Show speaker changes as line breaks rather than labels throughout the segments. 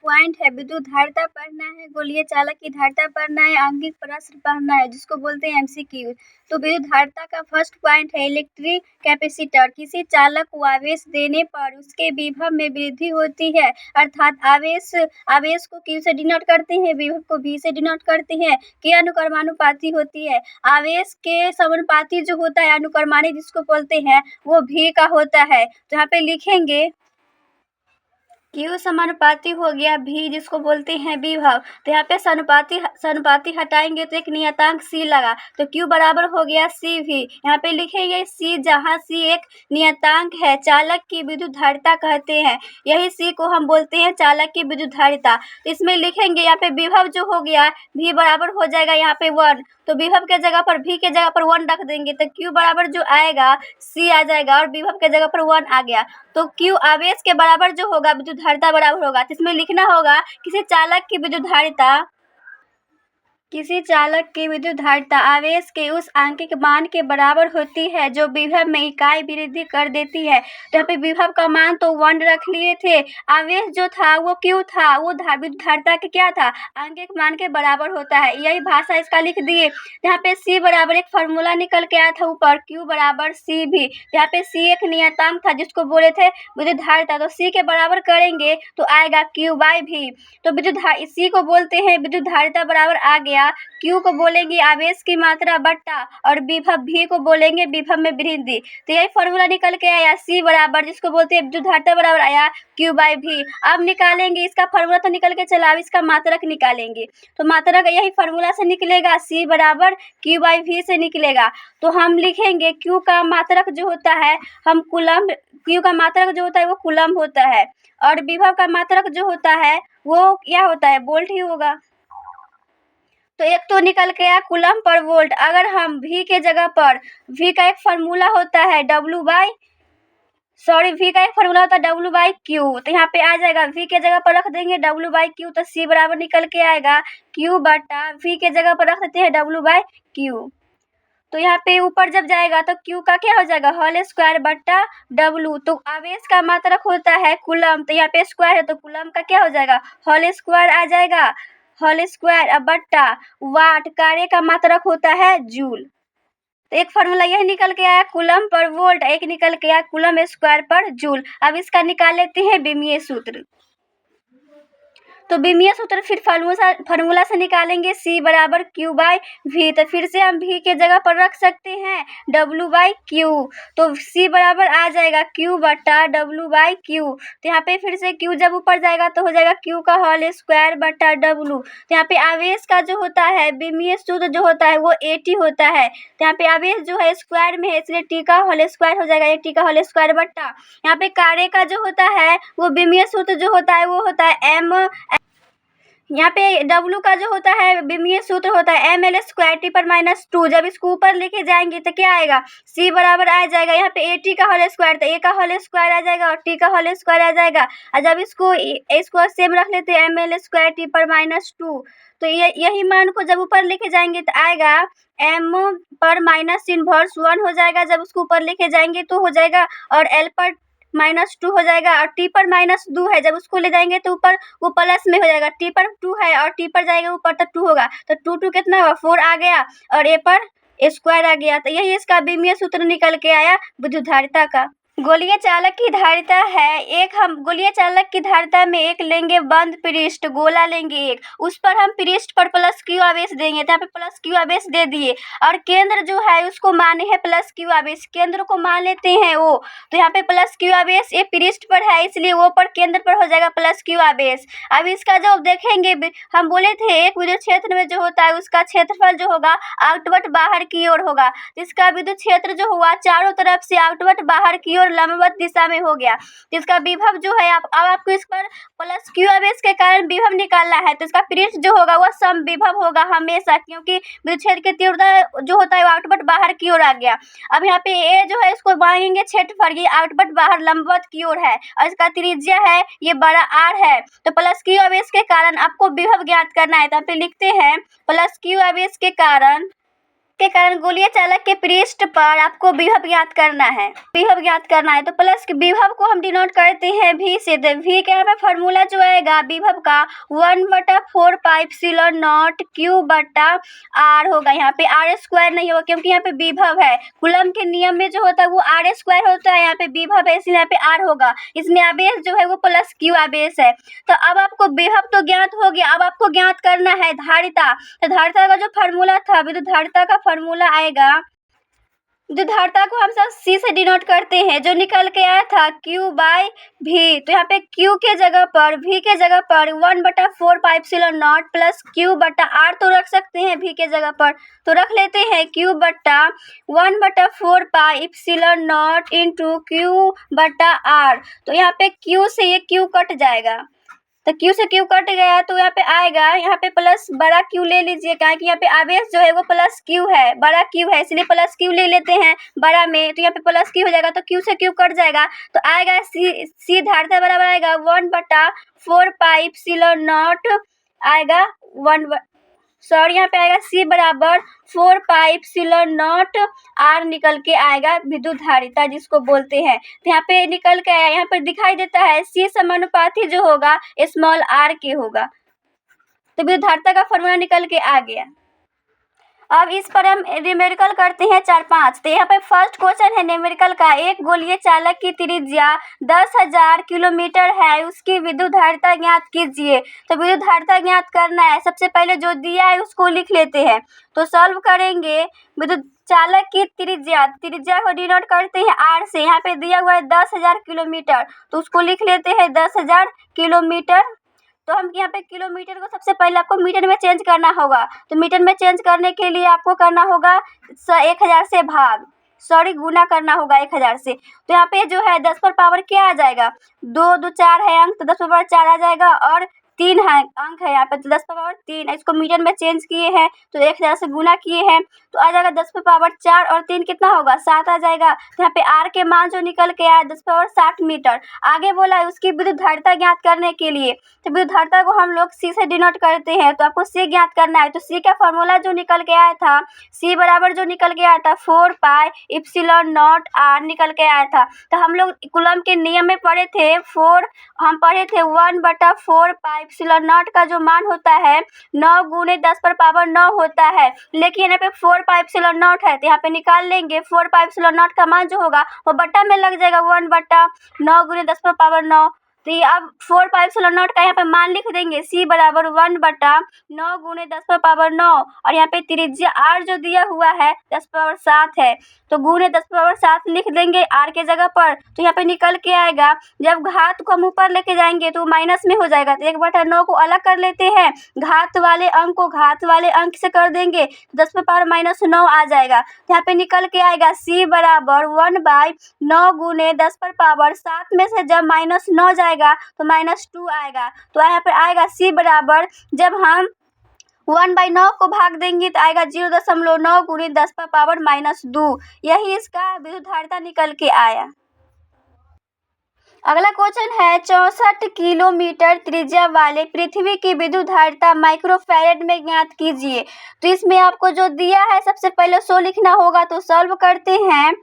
Point है, विद्युत धारिता पढ़ना है, गोलीय चालक की धारिता पढ़ना है, आंगिक प्रश्न पढ़ना है जिसको बोलते हैं एमसीक्यू। तो विद्युत धारिता का फर्स्ट पॉइंट है इलेक्ट्रिक कैपेसिटर। किसी चालक को आवेश देने पर उसके विभव में वृद्धि होती है, अर्थात आवेश को Q से डिनोट करते हैं, विभव को V से डिनोट करते हैं। के अनुक्रमानुपाती होती है। आवेश के समानुपाती जो होता है अनुक्रमानी जिसको बोलते हैं वो V का होता है। तो यहाँ पे लिखेंगे Q समानुपाती हो गया V जिसको बोलते हैं विभव। तो यहाँ पे समानुपाती हटाएंगे तो एक नियतांक C लगा, तो Q बराबर हो गया CV। यहाँ पे लिखेंगे C, जहाँ C एक नियतांक है, चालक की विद्युत धारिता कहते हैं। यही C को हम बोलते हैं चालक की विद्युत धारिता। तो इसमें लिखेंगे यहाँ पे विभव जो हो गया V बराबर हो जाएगा यहाँ पे 1, तो विभव के जगह पर V के जगह पर 1 रख देंगे तो Q बराबर जो आएगा C आ जाएगा और विभव के जगह पर 1 आ गया। तो Q आवेश के बराबर जो होगा विद्युत धारिता बराबर होगा। तो इसमें लिखना होगा किसी चालक की विद्युत धारिता आवेश के उस आंकिक मान के बराबर होती है जो विभव में इकाई वृद्धि कर देती है। तो यहाँ पे विभव का मान तो 1 रख लिए थे, आवेश जो था वो Q था, वो विद्युत धारिता के क्या था, आंकिक मान के बराबर होता है। यही भाषा इसका लिख दिए। यहाँ पे C बराबर एक फॉर्मूला निकल के आया था ऊपर, Q बराबर CV। यहाँ पे C एक नियतांक था जिसको बोले थे विद्युत धारिता, तो C के बराबर करेंगे तो आएगा Q/V। तो C को बोलते हैं विद्युत धारिता बराबर आ गया, Q को बोलेंगे आवेश की मात्रा बट्टा और विभव V को बोलेंगे विभव में वृद्धि। तो यही फॉर्मूला निकल के आया C बराबर जिसको बोलते हैं विद्युत धारिता बराबर आया Q/V। अब निकालेंगे, इसका फॉर्मूला तो निकल के चला, अब इसका मात्रक निकालेंगे। तो मात्रक यही फॉर्मूला से निकलेगा, C बराबर Q/V से निकलेगा। तो हम लिखेंगे Q का मात्रक जो होता है Q का मात्रक जो होता है वो कूलम होता है और विभव का मात्रक जो होता है वो क्या होता है, वोल्ट ही होगा। तो एक तो निकल के आया कूलम पर वोल्ट। अगर हम V के जगह पर V का एक फार्मूला होता है V का एक फार्मूला होता है W/Q, तो यहाँ पे आ जाएगा V के जगह पर रख देंगे W/Q, तो C बराबर निकल के आएगा Q/V के जगह पर रख देते हैं W/Q। तो यहाँ पे ऊपर जब जाएगा तो Q का क्या हो जाएगा होल स्क्वायर बट्टा W। तो आवेश का मात्रक होता है कूलम, तो यहाँ पे स्क्वायर है तो कूलम का क्या हो जाएगा होल स्क्वायर आ जाएगा, होल स्क्वायर अब बट्टा वाट, कार्य का मात्रक होता है जूल। तो एक फॉर्मूला यही निकल के आया कूलम पर वोल्ट, एक निकल के आया कूलम स्क्वायर पर जूल। अब इसका निकाल लेते हैं विमीय सूत्र। तो विमीय सूत्र फिर फार्मूला से निकालेंगे C बराबर Q/V। तो फिर से हम V के जगह पर रख सकते हैं W/Q, तो C बराबर आ जाएगा Q/W/Q। तो यहाँ पे फिर से Q जब ऊपर जाएगा तो हो जाएगा Q का होल स्क्वायर बटा W। तो यहाँ पे आवेश का जो होता है विमीय सूत्र जो होता है वो AT होता है। तो यहाँ पे आवेश जो है स्क्वायर में है इसलिए T का होल स्क्वायर हो जाएगा, AT का होल स्क्वायर बट्टा यहाँ पे कार्य का जो होता है वो विमीय सूत्र जो होता है वो होता है M। यहाँ पे W का जो होता है विमीय सूत्र होता है mL²T/-2। जब इसको ऊपर लेके जाएंगे तो क्या आएगा C बराबर आ जाएगा यहाँ पे AT का होल स्क्वायर, तो A का होल स्क्वायर आ जाएगा और T का होल स्क्वायर आ जाएगा। और जब इसको सेम रख लेते हैं mL²T/-2, तो यही मान को जब ऊपर लेके जाएंगे तो आएगा M पर माइनस इनवर्स 1 हो जाएगा। जब उसको ऊपर लेके जाएंगे तो हो जाएगा और L पर -2 हो जाएगा और T पर -2 है, जब उसको ले जाएंगे तो ऊपर वो प्लस में हो जाएगा। T पर 2 है और T पर जाएगा ऊपर तो 2 होगा, तो 2 कितना होगा 4 आ गया और A पर स्क्वायर आ गया। तो यही इसका विमीय सूत्र निकल के आया विद्युत धारिता का। गोलीय चालक की धारिता है हम गोलीय चालक की धारिता में एक लेंगे बंद पृष्ठ, गोला लेंगे एक, उस पर हम पृष्ठ पर +Q आवेश देंगे। तो यहाँ पे +Q आवेश दे दिए और केंद्र जो है उसको माने हैं +Q आवेश, केंद्र को मान लेते हैं O। तो यहाँ पे +Q आवेश ये पृष्ठ पर है इसलिए O पर केंद्र पर हो जाएगा +Q आवेश। अब इसका जो देखेंगे हम बोले थे एक विद्युत क्षेत्र में जो होता है उसका क्षेत्रफल जो होगा आउटवर्ड बाहर की ओर होगा। इसका विद्युत क्षेत्र जो हुआ चारों तरफ से आउटवर्ड बाहर की ओर लंबवत दिशा में हो गया। इसका विभव जो है अब आपको इस पर +Q आवेश के कारण विभव निकालना है, तो इसका पृष्ठ जो होगा वह सम विभव होगा हमेशा, क्योंकि विद्युत क्षेत्र की तीव्रता जो होता है वो आउटवर्ड बाहर की ओर आ गया। अब यहाँ पे A जो है इसको मांगेंगे क्षेत्रफल, ये आउटवर्ड बाहर लंबवत की ओर है और इसका त्रिज्या है ये बड़ा R है। तो +Q आवेश के कारण आपको विभव ज्ञात करना है, तो यहाँ पे लिखते हैं +Q आवेश के कारण के कारण गोलीय चालक के पृष्ठ पर आपको विभव ज्ञात करना है। तो प्लस विभव को हम डिनोट करते हैं V से। तो V के यहाँ पे फॉर्मूला जो आएगा विभव का 1/4πε0 Q/r होगा। यहाँ पे r² नहीं होगा क्योंकि यहाँ पे विभव है। कूलम के नियम में जो होता है वो r² होता है, यहाँ पे विभव है इसलिए यहाँ पे r होगा। इसमें आवेश जो है वो प्लस Q आवेश है। तो अब आपको विभव तो ज्ञात हो गया, अब आपको ज्ञात करना है धारिता। तो धारिता का जो फॉर्मूला था, विद्युत धारिता का फॉर्मूला आएगा, विद्युत धारिता को हम सब C से डिनोट करते हैं, जो निकल के आया था Q/V। तो यहाँ पे Q के जगह पर V के जगह पर 1/4πε0 प्लस Q/r तो रख सकते हैं V के जगह पर, तो रख लेते हैं Q/1/4πε0 इंटू Q/r। तो यहाँ पे Q से ये Q कट जाएगा, तो Q से Q कट गया तो यहाँ पे आएगा, यहाँ पे प्लस बड़ा Q ले लीजिए, क्या कि यहाँ पे आवेश जो है वो प्लस Q है, बड़ा Q है इसलिए प्लस Q ले लेते हैं बड़ा में। तो यहाँ पे प्लस Q हो जाएगा, तो Q से Q कट जाएगा, तो आएगा C धारिता बराबर आएगा 1/4πε0 आएगा यहाँ पे आएगा C बराबर 4πε0 r निकल के आएगा विद्युत धारिता जिसको बोलते हैं। तो यहाँ पे निकल के आया, यहाँ पर दिखाई देता है C समानुपाती जो होगा स्मॉल r के होगा। तो विद्युत धारिता का फॉर्मूला निकल के आ गया। अब इस पर हम न्यूमेरिकल करते हैं 4-5। तो यहाँ पे फर्स्ट क्वेश्चन है न्यूमेरिकल का, एक गोलीय चालक की त्रिज्या 10,000 किलोमीटर है, उसकी विद्युत धारिता ज्ञात कीजिए। तो विद्युत धारिता ज्ञात करना है, सबसे पहले जो दिया है उसको लिख लेते हैं। तो सॉल्व करेंगे, विद्युत चालक की त्रिज्या को डिनोट करते हैं r से। यहाँ पे दिया हुआ है 10,000 किलोमीटर, तो उसको लिख लेते हैं 10,000 किलोमीटर। तो हम यहाँ पे किलोमीटर को सबसे पहले आपको मीटर में चेंज करना होगा। तो मीटर में चेंज करने के लिए आपको करना होगा 1000 से गुना करना होगा 1000 से। तो यहाँ पे जो है 10 पर पावर क्या आ जाएगा, 2 2 4 है अंक, तो 10 पर पावर 4 आ जाएगा, और 3 है अंक है यहाँ पे, तो 10 पर पावर 3। इसको मीटर में चेंज किए हैं तो 1000 से गुना किए हैं तो आ जाएगा 10 पर पावर 4 और 3 कितना होगा, 7 आ जाएगा। तो यहाँ पे r के मान जो निकल के आया 10 पर पावर 60 मीटर। आगे बोला है उसकी विद्युत धारिता ज्ञात करने के लिए, तो विद्युत धारिता को हम लोग C से डिनोट करते हैं। तो आपको C ज्ञात करना है। तो C का फॉर्मूला जो निकल के आया था, C बराबर जो निकल के आया था 4πε0 r निकल के आया था। तो हम लोग कूलम के नियम में पढ़े थे 1/4πε0 का जो मान होता है 9 गुने 10 पर पावर 9 होता है, लेकिन यहाँ पे 4πε0 है, तो यहाँ पे निकाल लेंगे 4πε0 का मान जो होगा वो बट्टा में लग जाएगा 1/9 गुने 10 पर पावर 9। तो ये अब 4πε0 का यहाँ पे मान लिख देंगे, C बराबर 1/9 गुने 10 पर पावर 9, और यहाँ पे त्रिज्या r जो दिया हुआ है 10 पर पावर 7 है, तो गुने 10 पर पावर 7 लिख देंगे r के जगह पर। तो यहाँ पे निकल के आएगा, जब घात को हम ऊपर लेके जाएंगे तो माइनस में हो जाएगा, तो 1/9 को अलग कर लेते हैं, घात वाले अंक को घात वाले अंक से कर देंगे, 10 पर पावर -9 आ जाएगा। तो यहाँ पे निकल के आएगा C बराबर 1/9 गुने 10 पर पावर 7 में से जब -9 जाएगा तो -2 आएगा। तो यहाँ पर आएगा C बराबर, जब हम 1/9 को भाग देंगे तो आएगा 0.9 गुने 10 पर पावर -2। यही इसका विद्युत धारिता निकल के आया। अगला क्वेश्चन है 64 किलोमीटर त्रिज्या वाले पृथ्वी की विद्युत धारिता माइक्रोफैरेड में ज्ञात कीजिए। तो इसमें आपको जो दिया है सबसे पहले 100 लिखना होगा। तो सॉल्व करते हैं,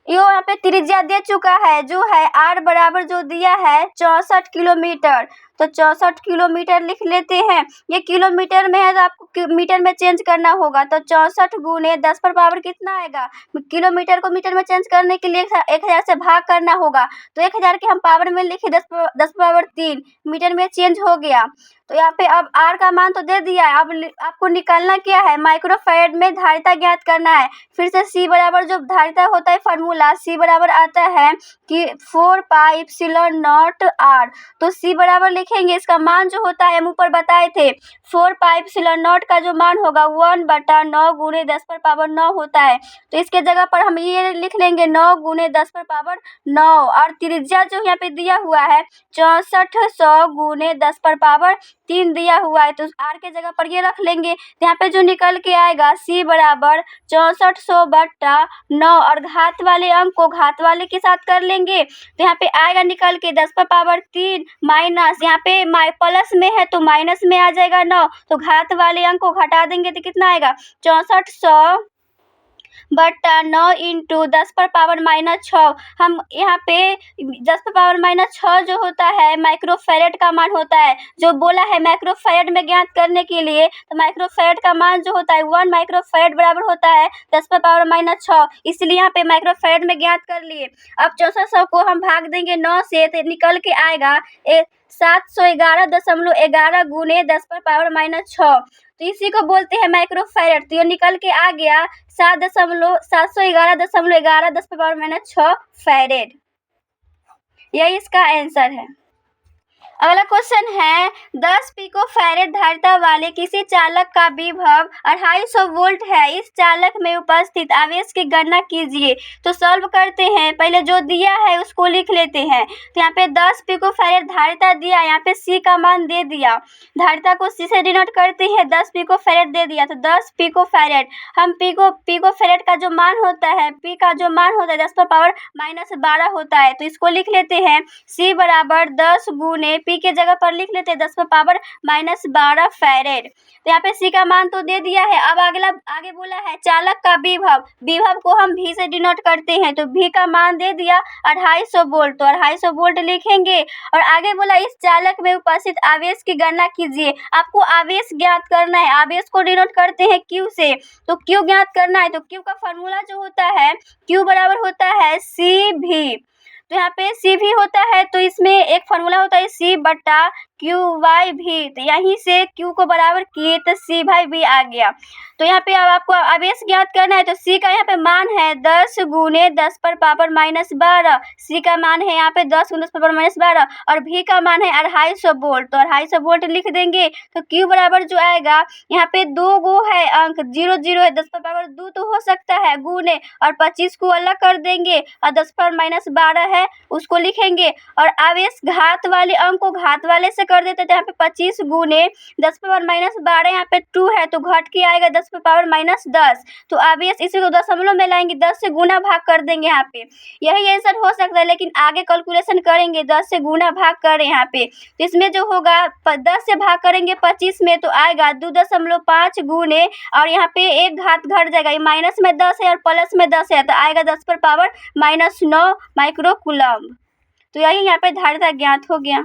यहाँ पे त्रिज्या दे चुका है जो है r बराबर जो दिया है 64 किलोमीटर, तो 64 किलोमीटर लिख लेते हैं। ये किलोमीटर में है तो आपको मीटर में चेंज करना होगा। तो 64 गुने 10 पर पावर कितना आएगा, किलोमीटर को मीटर में चेंज करने के लिए 1000 से भाग करना होगा। तो 1000 के हम पावर में लिखे 10 पावर 3, मीटर में चेंज हो गया। तो यहाँ पे अब r का मान तो दे दिया है, अब आपको निकालना क्या है, माइक्रोफैरेड में धारिता ज्ञात करना है। फिर से C बराबर जो धारिता होता है फॉर्मूला, C बराबर आता है कि 4πε0 r। तो C बराबर लिखेंगे, इसका मान जो होता है हम ऊपर बताए थे 4πε0 का जो मान होगा 1/9 गुने 10 पर पावर 9 होता है। तो इसके जगह पर हम ये लिख लेंगे 9 गुने 10 पर पावर 9, और त्रिज्या जो यहाँ पे दिया हुआ है 6400 गुने 10 पर पावर 3 दिया हुआ है, तो r के जगह पर ये रख लेंगे। तो यहाँ पे जो निकल के आएगा C बराबर 6400/9, और घात वाले अंक को घात वाले के साथ कर लेंगे। तो यहाँ पे आएगा निकल के 10 पर पावर 3 माइनस, यहाँ पे प्लस में है तो माइनस में आ जाएगा 9, तो घात वाले अंक को घटा देंगे तो कितना आएगा 6400 बटा 9 इंटू 10⁻⁻6। हम यहाँ पे 10⁻⁻6 जो होता है माइक्रोफैरेड का मान होता है, जो बोला है माइक्रोफैरेड में ज्ञात करने के लिए, तो माइक्रोफैरेड का मान जो होता है 1 माइक्रोफैरेड बराबर होता है 10⁻⁻6, इसलिए यहाँ पे माइक्रोफैरेड में ज्ञात कर लिए। अब 6400 को हम भाग देंगे 9 से तो निकल के आएगा 711.11 गुने 10⁻⁻6, तो इसी को बोलते हैं माइक्रोफैरेड। तो ये निकल के आ गया 711.11 10⁻⁻6 फैरेड। यही इसका आंसर है। अगला क्वेश्चन है 10 पिकोफैरेड धारिता वाले किसी चालक का विभव 250 वोल्ट है, इस चालक में उपस्थित आवेश की गणना कीजिए। तो सॉल्व करते हैं, पहले जो दिया है उसको लिख लेते हैं। तो यहाँ पे 10 पिकोफैरेड धारिता दिया, यहाँ पे सी का मान दे दिया, धारिता को सी से डिनोट करते हैं, 10 पिकोफैरेड दे दिया, तो 10 पिकोफैरेड। हम पिकोफैरेड का जो मान होता है, पी का जो मान होता है 10⁻⁻12 होता है, तो इसको लिख लेते हैं सी बराबर 10 गुने पी के जगह पर लिख लेते हैं 10⁻⁻12 फैरेड। तो यहाँ पे सी का मान तो दे दिया है। अब आगे बोला है चालक का विभव, विभव को हम भी से डिनोट करते हैं, तो भी का मान दे दिया 250 वोल्ट, तो 250 वोल्ट लिखेंगे। और आगे बोला इस चालक में उपस्थित आवेश की गणना कीजिए। आपको आवेश ज्ञात करना है, आवेश को डिनोट करते हैं क्यू से, तो क्यू ज्ञात करना है। तो क्यू का फॉर्मूला जो होता है क्यू बराबर होता है सी भी। तो यहाँ पे सी भी होता है, तो इसमें एक फॉर्मूला होता है सी बटा क्यू वाई भी, तो यहीं से क्यू को बराबर किए तो सी भाई भी आ गया। तो यहाँ पे अब आपको आवेश ज्ञात करना है, तो सी का यहाँ पे मान है 10 गुने 10⁻⁻12, सी का मान है यहाँ पे 10 गुने 10⁻⁻12, और भी का मान है 250 वोल्ट, तो 250 वोल्ट लिख देंगे। तो क्यू बराबर जो आएगा, यहाँ पे 2 गो है अंक, 0 0 है, 10⁻2 तो हो सकता है गुने, और 25 को अलग कर देंगे, और 10⁻⁻12 है उसको लिखेंगे, और आवेश घात वाले अंक को घात वाले से कर देते, तो यहाँ पे 25 गुने 10⁻⁻12, यहाँ पे 2 है तो घट के आएगा 10⁻⁻10, तो आवेश इसी को दशमलव में लाएंगे, 10 से गुना भाग कर देंगे यहाँ पे। यही आंसर हो सकता है, लेकिन आगे कैलकुलेशन करेंगे 10 से गुना भाग करें यहाँ पे, तो इसमें जो होगा 10 से भाग करेंगे 25 में, तो आएगा 2.5 गुने, और यहाँ पे एक घात घट जाएगा, ये माइनस में 10 है और प्लस में 10 है, तो आएगा 10⁻⁻9 माइक्रोकूलम्ब। तो यही यहाँ पे धारिता ज्ञात हो गया।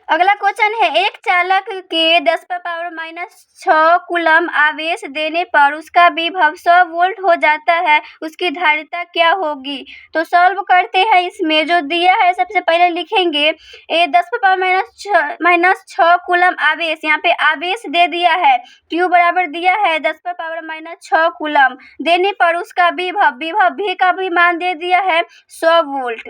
अगला क्वेश्चन है एक चालक के 10⁻⁻6 कूलम आवेश देने पर उसका विभव 100 वोल्ट हो जाता है, उसकी धारिता क्या होगी। तो सॉल्व करते हैं, इसमें जो दिया है सबसे पहले लिखेंगे 10⁻⁻6 कूलम आवेश, यहाँ पे आवेश दे दिया है, क्यू बराबर दिया है 10⁻⁻6 कूलम, देने पर उसका विभव भी का भी मान दे दिया है 100 वोल्ट,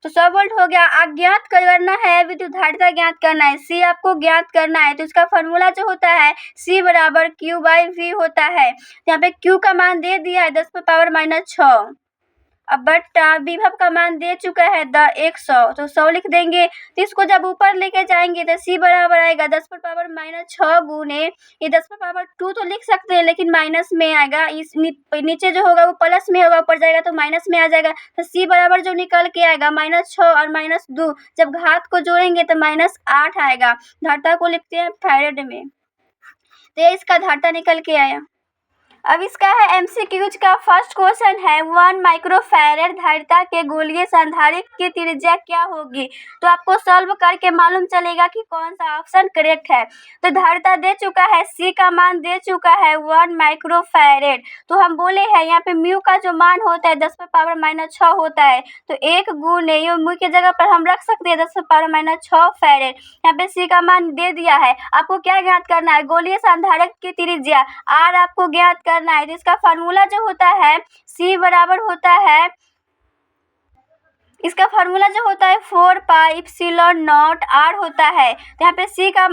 तो 100 वोल्ट हो गया। अज्ञात करना है, विद्युत धारिता ज्ञात करना है, सी आपको ज्ञात करना है, तो इसका फॉर्मूला जो होता है सी बराबर क्यू बाई वी होता है। यहाँ पे क्यू का मान दे दिया है 10⁻⁻6, अब बटा विभव का मान दे चुका है 100, तो 100 लिख देंगे। तो इसको जब ऊपर लेके जाएंगे तो सी बराबर आएगा 10⁻⁻6 गुने, ये 10⁻2 तो लिख सकते हैं लेकिन माइनस में आएगा, इस नीचे जो होगा वो प्लस में होगा, ऊपर जाएगा तो माइनस में आ जाएगा, तो सी बराबर जो निकल के आएगा -6 और -2, जब घात को जोड़ेंगे तो -8 आएगा। धारिता को लिखते हैं फैरेड में, तो ये इसका धारिता निकल के आया। अब इसका है एमसीक्यूज का फर्स्ट क्वेश्चन है 1 माइक्रोफैरेड धारिता के गोलीय संधारित्र की त्रिज्या क्या होगी। तो आपको सॉल्व करके मालूम चलेगा कि कौन सा ऑप्शन करेक्ट है। तो धारिता दे चुका है, सी का मान दे चुका है 1 माइक्रोफैरेड, तो हम बोले हैं यहाँ पे म्यू का जो मान होता है 10⁻⁻6 होता है, तो 1 गुने ये म्यू की जगह पर हम रख सकते हैं 10⁻�6 फैरेड। यहाँ पे सी का मान दे दिया है, आपको क्या ज्ञात करना है, गोलीय संधारित्र की त्रिज्या आर आपको ज्ञात करना है। तो इसका फार्मूला जो होता है सी बराबर होता है, इसका फार्मूला जो होता है 4πε0 r होता है। तो यहाँ पे सी का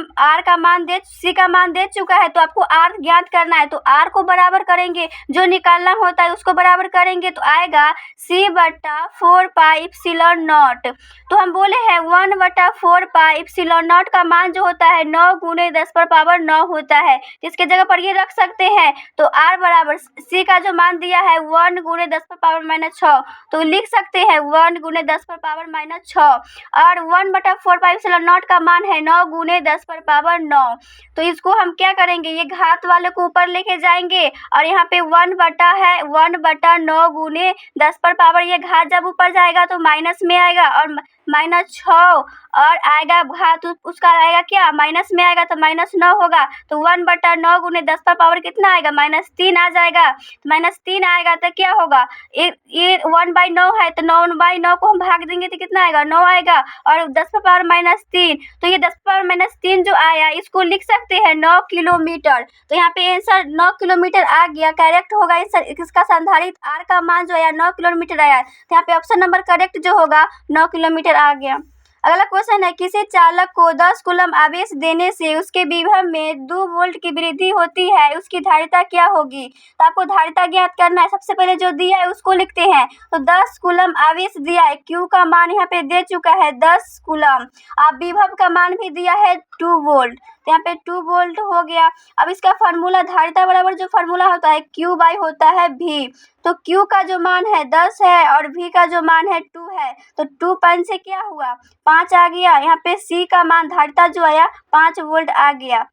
मान दे चुका है, तो आपको r ज्ञात करना है, तो r को बराबर करेंगे, जो निकालना होता है उसको बराबर करेंगे, तो आएगा c बटा 4πε0। तो हम बोले हैं 1/4πε0 का मान जो होता है 9 गुने 10⁻9 होता है, इसके जगह पर ये रख सकते हैं। तो r बराबर c का जो मान दिया है 1 गुने 10⁻6, तो लिख सकते हैं 1 गुने गुने 10 पर पावर -6 और 1/4πε0 का मान है 9 गुने 10 पर पावर 9। तो इसको हम क्या करेंगे, ये घात वाले को ऊपर लेके जाएंगे और यहाँ पे 1/9 गुने 10 पर पावर, ये घात जब ऊपर जाएगा तो माइनस में आएगा और -6 और आएगा घात उसका आएगा क्या, माइनस में आएगा तो -9 होगा। तो 1/9 गुने 10 पर पावर कितना आएगा, -3 आ जाएगा। -3 आएगा तो क्या होगा, ये 1/9 है तो 9/9 को हम भाग देंगे तो कितना आएगा, 9 आएगा और 10 पर पावर -3, तो ये 10 पर पावर -3 जो आया इसको लिख सकते हैं 9 किलोमीटर। तो यहाँ पे आंसर 9 किलोमीटर आ गया, करेक्ट होगा। इसका संधारित्र आर का मान जो है 9 किलोमीटर आया, तो यहाँ पे ऑप्शन नंबर करेक्ट जो होगा 9 किलोमीटर आ गया। अगला क्वेश्चन है, किसी चालक को 10 कूलम आवेश देने से उसके विभव में 2 वोल्ट की वृद्धि होती है, उसकी धारिता क्या होगी। तो आपको धारिता ज्ञात करना है। सबसे पहले जो दिया है उसको लिखते हैं। तो 10 कूलम आवेश दिया है, क्यू का मान यहाँ पे दे चुका है 10 कूलम, आप विभव का मान भी दिया है 2 वोल्ट, तो यहाँ पे 2 वोल्ट हो गया। अब इसका फार्मूला, धारिता बराबर जो फार्मूला होता है Q बाई होता है V। तो Q का जो मान है 10 है और V का जो मान है 2 है, तो 2 5 से क्या हुआ, 5 आ गया। यहाँ पे C का मान धारिता जो आया 5 वोल्ट आ गया।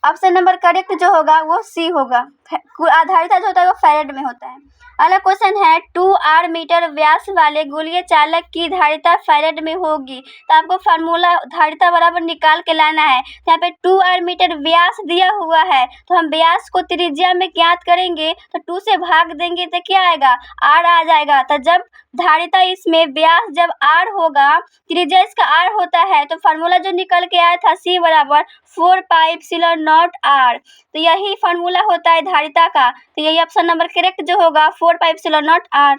ऑप्शन नंबर करेक्ट जो होगा वो C होगा। धारिता जो होता है वो फैरेड में होता है। अगला क्वेश्चन है, 2R मीटर व्यास वाले गोलीय चालक की धारिता फैरेड में होगी। तो आपको फार्मूला धारिता बराबर निकाल के लाना है। यहाँ पे 2R मीटर व्यास दिया हुआ है, तो हम व्यास को त्रिज्या में ज्ञात करेंगे तो 2 से भाग देंगे तो क्या आएगा, R आ जाएगा। तो जब धारिता इसमें व्यास जब R होगा, त्रिज्या इसका R होता है, तो फार्मूला जो निकल के आया था C बराबर 4πε0R। तो यही फार्मूला होता है धारिता का। तो यही ऑप्शन नंबर करेक्ट जो होगा 4πε0R।